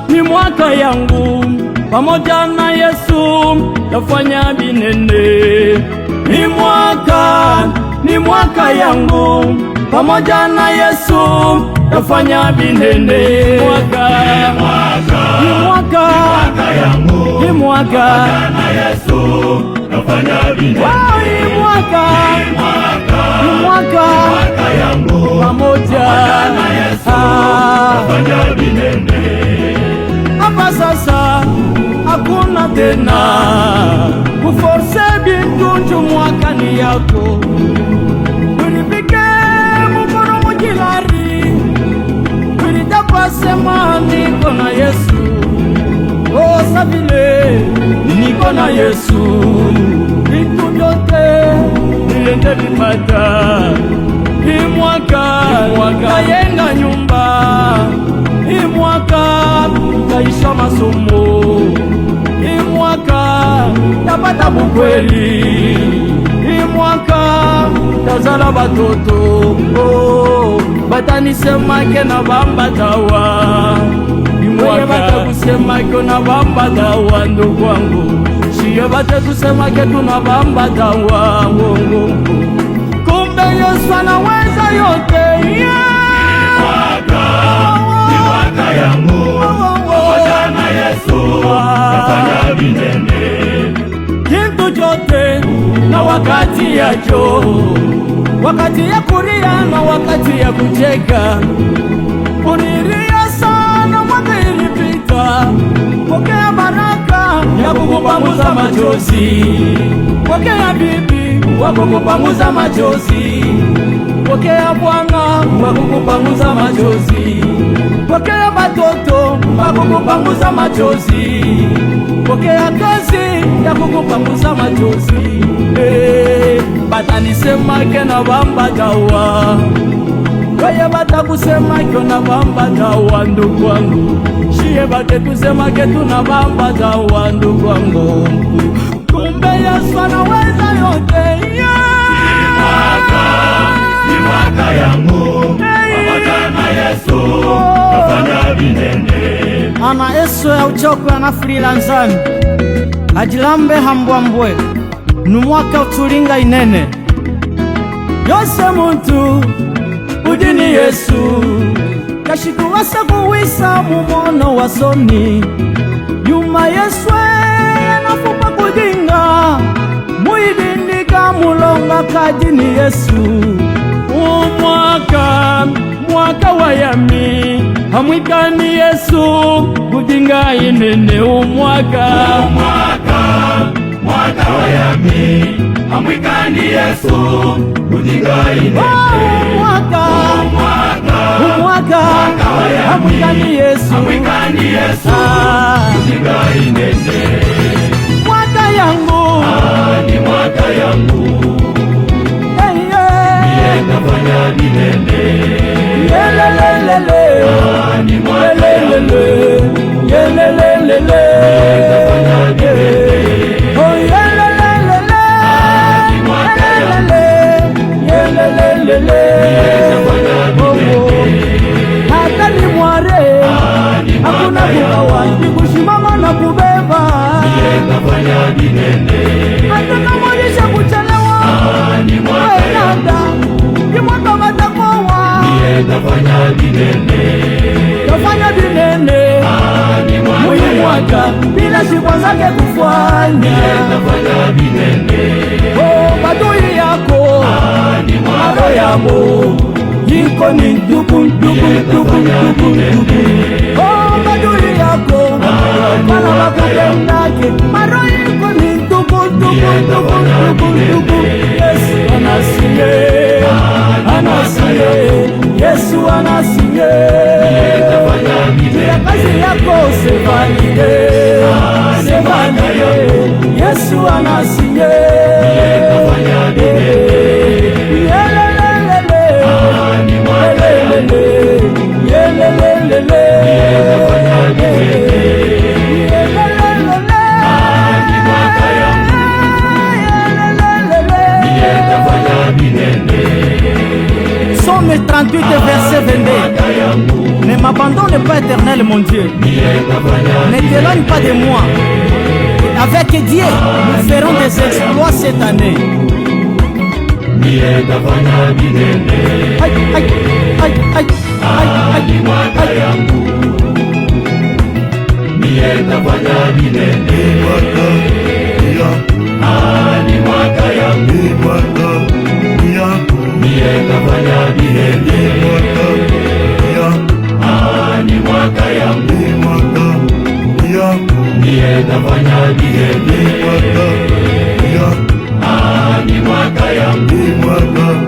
ni mwaka yangu, pamoja na Yesu tafanya binene. Ni mwaka yangu, pamoja na Yesu tafanya binene. Ni mwaka na Yesu tafanya binene. Ni mwaka yangu, pamoja na Yesu tafanya binene. Hapa sasa hakuna tena kuforce bintu, mwaka ni yako. Ulipike mukoro mujilari, ulitapasema niko na Yesu. Oh sabile niko na Yesu, vitu vyote nilende vipata. Hii mwaka yenga nyumba, hii mwaka taisha masomo, hii mwaka tapata bukweli, hii mwaka tazala batoto. Oh, batanisemake na bambatawa, imweye batakusemake na bambatawa. Ndugu wangu, siye batakusemake tuna bambatawa. Kumbe Yesu anaweza yote. Ni mwaka yangu, pamoja na Yesu tafanya binene. Kintu chote na wakati yacho, wakati ya kulia na wakati ya kucheka. Unilia sana mwaka ilipita, pokea baraka ya kukupanguza machozi. Pokea bibi wa kukupanguza machozi. Pokea bwana wa kukupanguza machozi. Pokea batoto wa kukupanguza machozi. Pokea kazi ya kukupanguza machozi. Batanisemake na bambatawa, weye batakusemake na bambatawa. Ndugu wangu, shiye batetusemake tuna bambatawa. Ndugu wangu, kumbe Yesu anaweza yote. Ni mwaka yangu, pamoja na Yesu tafanya binene. Ana Yesu ya uchokwe ana freelancani ajilambe hambwambwe numwaka utulinga inene yose muntu udini Yesu kashikuwasa kuwisa mumono wasoni yuma Yesu nafupa kudinga muidindika mulonga kadini Yesu. Mwaka wa yami hamwikani Yesu kudinga inene. Mwaka wa yami hamwikani Yesu kudinga inene. Mwaka hamwikani Yesu kudinga inene. Mwaka yangu, ni mwaka yangu, tafanya binene. Ni mwaka yangu, tafanya binene. Hata ni mware hakuna kukawa kushimama na kubeba. Tafanya binene. Hata kamonisha kuchelewa wenada kimwaka watakowa. Tafanya binene. Tafanya binene muyu mwaka bila shikwa zake kufanya. Tafanya binene. Oh, badui yako maro yabo yiko ni dubu. Oh, badui yako kana wakupendake maro yiko ni dubu. Yesu anasiye, Yesu anasiye. Kila kazi yako sevalide. Yesu anasiye. Somme 38 verset 22. Ne m'abandonne pas, Éternel, mon Dieu. Ne t'éloigne pas de moi. Avec Dieu, nous ferons des exploits cette année. Aïe, aïe, aïe, aïe, aïe, aïe, aïe. Ni mwaka yangu